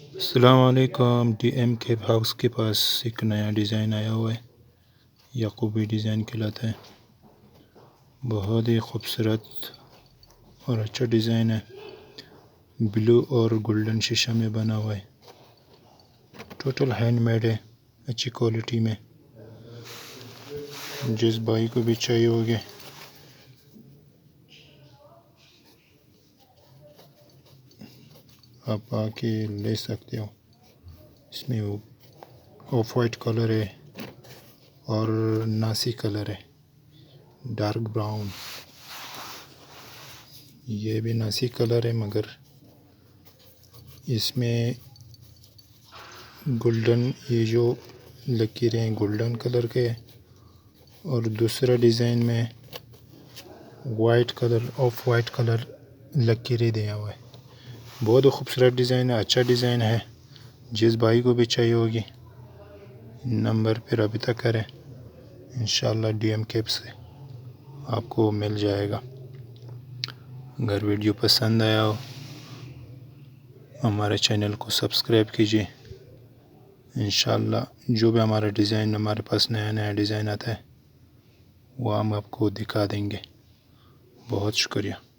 السلام علیکم۔ D M کے ہاؤس کے پاس ایک نیا ڈیزائن آیا ہوا ہے، یعقوبی ڈیزائن کہلاتا ہے۔ بہت ہی خوبصورت اور اچھا ڈیزائن ہے، بلو اور گولڈن شیشہ میں بنا ہوا ہے، ٹوٹل ہینڈ میڈ ہے، اچھی کوالٹی میں۔ جس بھائی کو بھی چاہیے ہوگی آپ آ کے لے سکتے ہو۔ اس میں آف وائٹ کلر ہے اور ناسی کلر ہے، ڈارک براؤن۔ یہ بھی ناسی کلر ہے مگر اس میں گولڈن، یہ جو لکیریں گولڈن کلر کے ہے، اور دوسرا ڈیزائن میں white colour, off white colour لکیریں دیا ہوا ہے۔ بہت خوبصورت ڈیزائن ہے، اچھا ڈیزائن ہے۔ جس بھائی کو بھی چاہیے ہوگی نمبر پہ رابطہ کریں، انشاءاللہ ڈی ایم کیپ سے آپ کو مل جائے گا۔ اگر ویڈیو پسند آیا ہو ہمارے چینل کو سبسکرائب کیجیے۔ انشاءاللہ جو بھی ہمارا ڈیزائن، ہمارے پاس نیا نیا ڈیزائن آتا ہے وہ ہم آپ کو دکھا دیں گے۔ بہت شکریہ۔